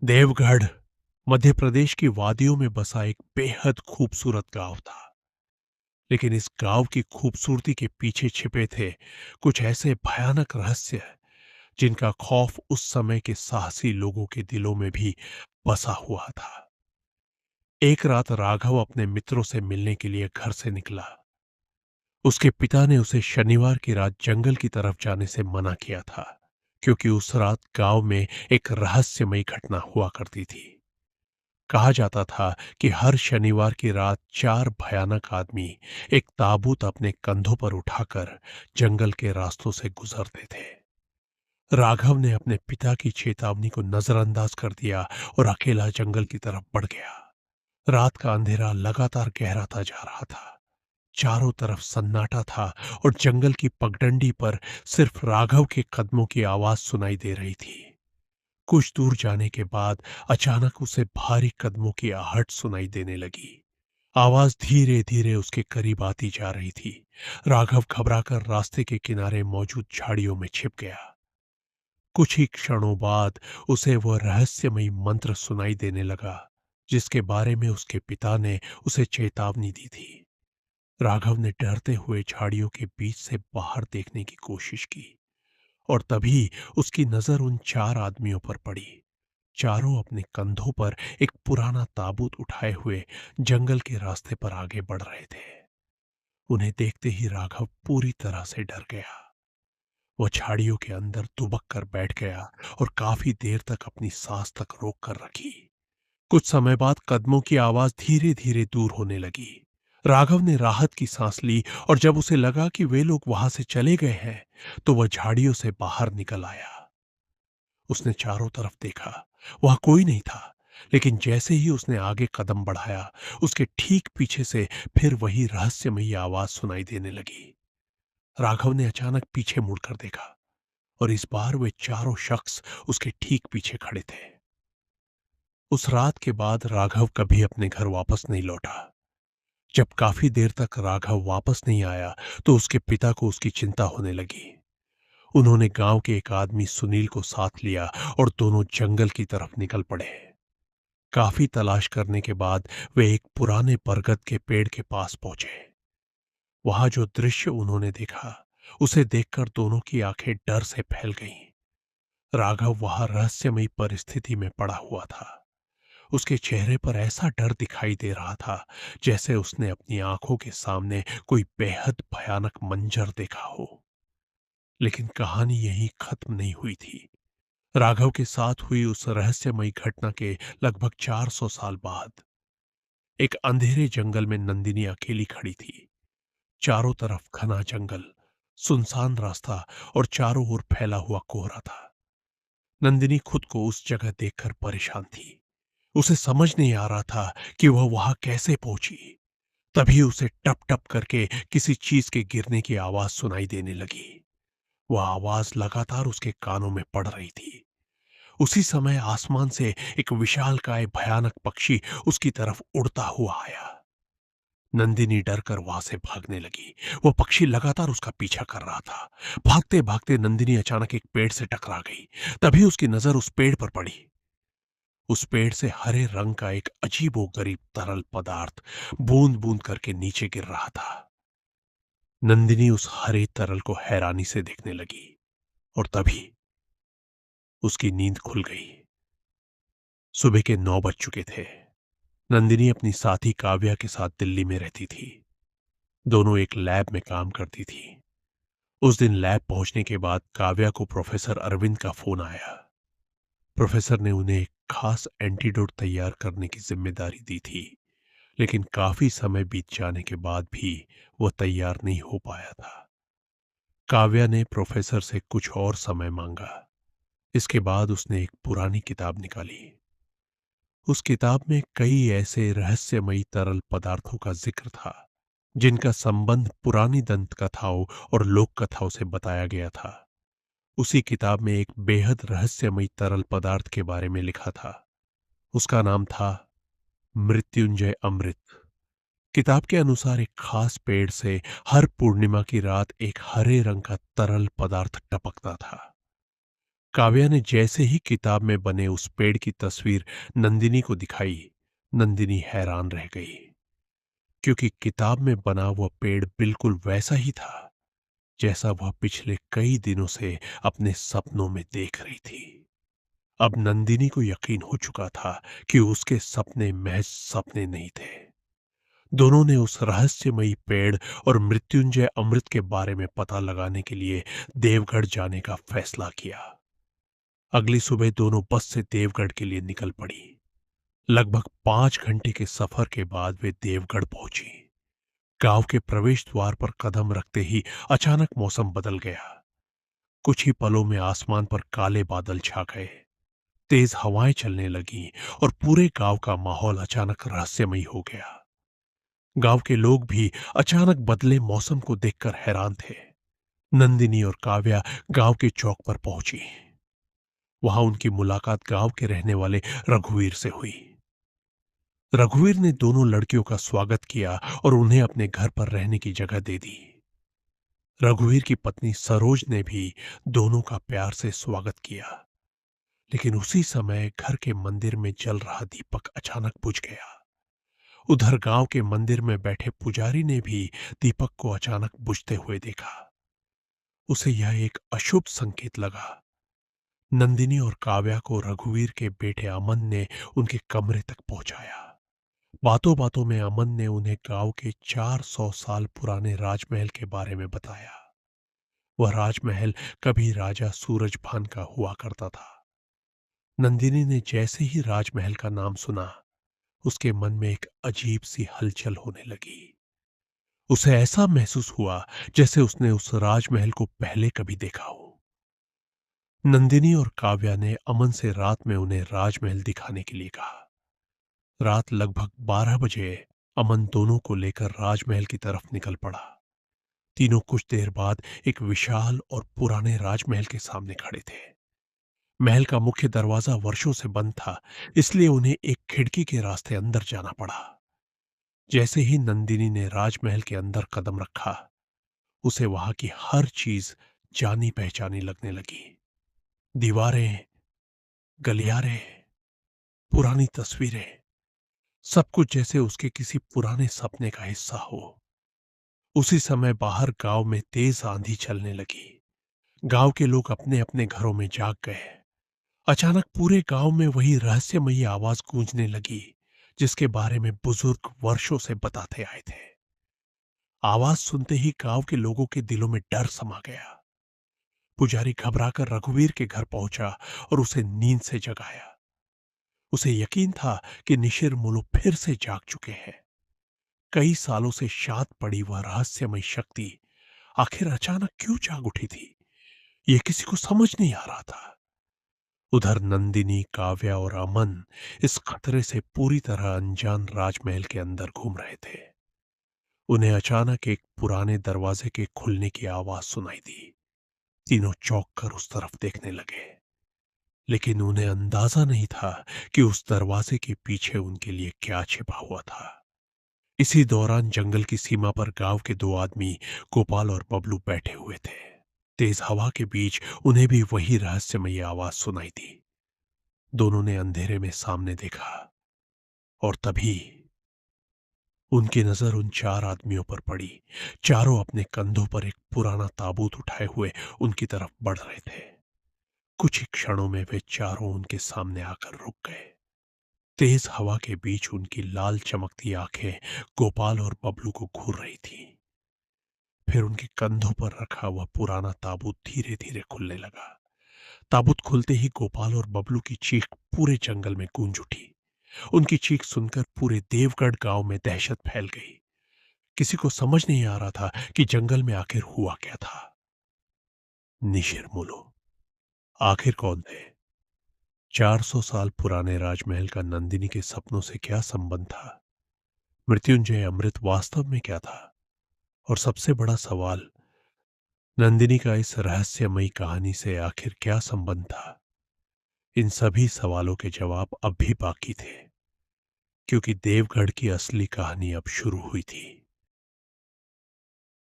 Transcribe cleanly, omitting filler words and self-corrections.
देवगढ़ मध्य प्रदेश की वादियों में बसा एक बेहद खूबसूरत गांव था। लेकिन इस गांव की खूबसूरती के पीछे छिपे थे कुछ ऐसे भयानक रहस्य जिनका खौफ उस समय के साहसी लोगों के दिलों में भी बसा हुआ था। एक रात राघव अपने मित्रों से मिलने के लिए घर से निकला। उसके पिता ने उसे शनिवार की रात जंगल की तरफ जाने से मना किया था, क्योंकि उस रात गांव में एक रहस्यमयी घटना हुआ करती थी। कहा जाता था कि हर शनिवार की रात चार भयानक आदमी एक ताबूत अपने कंधों पर उठाकर जंगल के रास्तों से गुजरते थे। राघव ने अपने पिता की चेतावनी को नजरअंदाज कर दिया और अकेला जंगल की तरफ बढ़ गया। रात का अंधेरा लगातार गहराता जा रहा था। चारों तरफ सन्नाटा था और जंगल की पगडंडी पर सिर्फ राघव के कदमों की आवाज सुनाई दे रही थी। कुछ दूर जाने के बाद अचानक उसे भारी कदमों की आहट सुनाई देने लगी। आवाज धीरे धीरे उसके करीब आती जा रही थी। राघव घबराकर रास्ते के किनारे मौजूद झाड़ियों में छिप गया। कुछ ही क्षणों बाद उसे वह रहस्यमयी मंत्र सुनाई देने लगा जिसके बारे में उसके पिता ने उसे चेतावनी दी थी। राघव ने डरते हुए झाड़ियों के बीच से बाहर देखने की कोशिश की, और तभी उसकी नजर उन चार आदमियों पर पड़ी। चारों अपने कंधों पर एक पुराना ताबूत उठाए हुए जंगल के रास्ते पर आगे बढ़ रहे थे। उन्हें देखते ही राघव पूरी तरह से डर गया। वो झाड़ियों के अंदर दुबक कर बैठ गया और काफी देर तक अपनी सांस तक रोक कर रखी। कुछ समय बाद कदमों की आवाज धीरे धीरे दूर होने लगी। राघव ने राहत की सांस ली, और जब उसे लगा कि वे लोग वहां से चले गए हैं, तो वह झाड़ियों से बाहर निकल आया। उसने चारों तरफ देखा। वहां कोई नहीं था, लेकिन जैसे ही उसने आगे कदम बढ़ाया, उसके ठीक पीछे से फिर वही रहस्यमयी आवाज सुनाई देने लगी। राघव ने अचानक पीछे मुड़कर देखा, और इस बार वे चारों शख्स उसके ठीक पीछे खड़े थे। उस रात के बाद राघव कभी अपने घर वापस नहीं लौटा। जब काफी देर तक राघव वापस नहीं आया, तो उसके पिता को उसकी चिंता होने लगी। उन्होंने गांव के एक आदमी सुनील को साथ लिया और दोनों जंगल की तरफ निकल पड़े। काफी तलाश करने के बाद वे एक पुराने बरगद के पेड़ के पास पहुंचे। वहां जो दृश्य उन्होंने देखा, उसे देखकर दोनों की आंखें डर से फैल गईं। राघव वहां रहस्यमयी परिस्थिति में पड़ा हुआ था। उसके चेहरे पर ऐसा डर दिखाई दे रहा था जैसे उसने अपनी आंखों के सामने कोई बेहद भयानक मंजर देखा हो। लेकिन कहानी यहीं खत्म नहीं हुई थी। राघव के साथ हुई उस रहस्यमयी घटना के लगभग 400 साल बाद एक अंधेरे जंगल में नंदिनी अकेली खड़ी थी। चारों तरफ घना जंगल, सुनसान रास्ता और चारों ओर फैला हुआ कोहरा था। नंदिनी खुद को उस जगह देखकर परेशान थी। उसे समझ नहीं आ रहा था कि वह वहां कैसे पहुंची। तभी उसे टप टप करके किसी चीज के गिरने की आवाज सुनाई देने लगी। वह आवाज लगातार उसके कानों में पड़ रही थी। उसी समय आसमान से एक विशालकाय भयानक पक्षी उसकी तरफ उड़ता हुआ आया। नंदिनी डरकर वहां से भागने लगी। वह पक्षी लगातार उसका पीछा कर रहा था। भागते भागते नंदिनी अचानक एक पेड़ से टकरा गई। तभी उसकी नजर उस पेड़ पर पड़ी। उस पेड़ से हरे रंग का एक अजीबोगरीब तरल पदार्थ बूंद बूंद करके नीचे गिर रहा था। नंदिनी उस हरे तरल को हैरानी से देखने लगी, और तभी उसकी नींद खुल गई। सुबह के 9 बज चुके थे। नंदिनी अपनी साथी काव्या के साथ दिल्ली में रहती थी। दोनों एक लैब में काम करती थी। उस दिन लैब पहुंचने के बाद काव्या को प्रोफेसर अरविंद का फोन आया। प्रोफेसर ने उन्हें एक खास एंटीडोट तैयार करने की जिम्मेदारी दी थी, लेकिन काफी समय बीत जाने के बाद भी वह तैयार नहीं हो पाया था। काव्या ने प्रोफेसर से कुछ और समय मांगा। इसके बाद उसने एक पुरानी किताब निकाली। उस किताब में कई ऐसे रहस्यमयी तरल पदार्थों का जिक्र था जिनका संबंध पुरानी दंत कथाओं और लोक कथाओं से बताया गया था। उसी किताब में एक बेहद रहस्यमयी तरल पदार्थ के बारे में लिखा था। उसका नाम था मृत्युंजय अमृत। किताब के अनुसार एक खास पेड़ से हर पूर्णिमा की रात एक हरे रंग का तरल पदार्थ टपकता था। काव्या ने जैसे ही किताब में बने उस पेड़ की तस्वीर नंदिनी को दिखाई, नंदिनी हैरान रह गई, क्योंकि किताब में बना हुआ पेड़ बिल्कुल वैसा ही था जैसा वह पिछले कई दिनों से अपने सपनों में देख रही थी। अब नंदिनी को यकीन हो चुका था कि उसके सपने महज सपने नहीं थे। दोनों ने उस रहस्यमयी पेड़ और मृत्युंजय अमृत के बारे में पता लगाने के लिए देवगढ़ जाने का फैसला किया। अगली सुबह दोनों बस से देवगढ़ के लिए निकल पड़ी। लगभग 5 घंटे के सफर के बाद वे देवगढ़ पहुंची। गांव के प्रवेश द्वार पर कदम रखते ही अचानक मौसम बदल गया। कुछ ही पलों में आसमान पर काले बादल छा गए, तेज हवाएं चलने लगीं और पूरे गांव का माहौल अचानक रहस्यमयी हो गया। गांव के लोग भी अचानक बदले मौसम को देखकर हैरान थे। नंदिनी और काव्या गांव के चौक पर पहुंची। वहां उनकी मुलाकात गांव के रहने वाले रघुवीर से हुई। रघुवीर ने दोनों लड़कियों का स्वागत किया और उन्हें अपने घर पर रहने की जगह दे दी। रघुवीर की पत्नी सरोज ने भी दोनों का प्यार से स्वागत किया। लेकिन उसी समय घर के मंदिर में जल रहा दीपक अचानक बुझ गया। उधर गांव के मंदिर में बैठे पुजारी ने भी दीपक को अचानक बुझते हुए देखा। उसे यह एक अशुभ संकेत लगा। नंदिनी और काव्या को रघुवीर के बेटे अमन ने उनके कमरे तक पहुंचाया। बातों बातों में अमन ने उन्हें गांव के 400 साल पुराने राजमहल के बारे में बताया। वह राजमहल कभी राजा सूरजभान का हुआ करता था। नंदिनी ने जैसे ही राजमहल का नाम सुना, उसके मन में एक अजीब सी हलचल होने लगी। उसे ऐसा महसूस हुआ जैसे उसने उस राजमहल को पहले कभी देखा हो। नंदिनी और काव्या ने अमन से रात में उन्हें राजमहल दिखाने के लिए कहा। रात लगभग 12 बजे अमन दोनों को लेकर राजमहल की तरफ निकल पड़ा। तीनों कुछ देर बाद एक विशाल और पुराने राजमहल के सामने खड़े थे। महल का मुख्य दरवाजा वर्षों से बंद था, इसलिए उन्हें एक खिड़की के रास्ते अंदर जाना पड़ा। जैसे ही नंदिनी ने राजमहल के अंदर कदम रखा, उसे वहां की हर चीज जानी पहचानी लगने लगी। दीवारें, गलियारे, पुरानी तस्वीरें, सब कुछ जैसे उसके किसी पुराने सपने का हिस्सा हो। उसी समय बाहर गांव में तेज आंधी चलने लगी। गांव के लोग अपने अपने घरों में जाग गए। अचानक पूरे गांव में वही रहस्यमयी आवाज गूंजने लगी जिसके बारे में बुजुर्ग वर्षों से बताते आए थे। आवाज सुनते ही गांव के लोगों के दिलों में डर समा गया। पुजारी घबराकर रघुवीर के घर पहुंचा और उसे नींद से जगाया। उसे यकीन था कि निशिर मुलु फिर से जाग चुके हैं। कई सालों से शांत पड़ी वह रहस्यमय शक्ति आखिर अचानक क्यों जाग उठी थी, यह किसी को समझ नहीं आ रहा था। उधर नंदिनी, काव्या और अमन इस खतरे से पूरी तरह अनजान राजमहल के अंदर घूम रहे थे। उन्हें अचानक एक पुराने दरवाजे के खुलने की आवाज सुनाई दी। तीनों चौंक कर उस तरफ देखने लगे, लेकिन उन्हें अंदाजा नहीं था कि उस दरवाजे के पीछे उनके लिए क्या छिपा हुआ था। इसी दौरान जंगल की सीमा पर गांव के दो आदमी, गोपाल और बबलू, बैठे हुए थे। तेज हवा के बीच उन्हें भी वही रहस्यमयी आवाज सुनाई दी। दोनों ने अंधेरे में सामने देखा और तभी उनकी नजर उन चार आदमियों पर पड़ी। चारों अपने कंधों पर एक पुराना ताबूत उठाए हुए उनकी तरफ बढ़ रहे थे। कुछ ही क्षणों में वे चारों उनके सामने आकर रुक गए। तेज हवा के बीच उनकी लाल चमकती आंखें गोपाल और बबलू को घूर रही थी। फिर उनके कंधों पर रखा हुआ पुराना ताबूत धीरे धीरे खुलने लगा। ताबूत खुलते ही गोपाल और बबलू की चीख पूरे जंगल में गूंज उठी। उनकी चीख सुनकर पूरे देवगढ़ गांव में दहशत फैल गई। किसी को समझ नहीं आ रहा था कि जंगल में आखिर हुआ क्या था। निशिर मुलु आखिर कौन थे? 400 साल पुराने राजमहल का नंदिनी के सपनों से क्या संबंध था? मृत्युंजय अमृत वास्तव में क्या था? और सबसे बड़ा सवाल, नंदिनी का इस रहस्यमयी कहानी से आखिर क्या संबंध था? इन सभी सवालों के जवाब अब भी बाकी थे, क्योंकि देवगढ़ की असली कहानी अब शुरू हुई थी।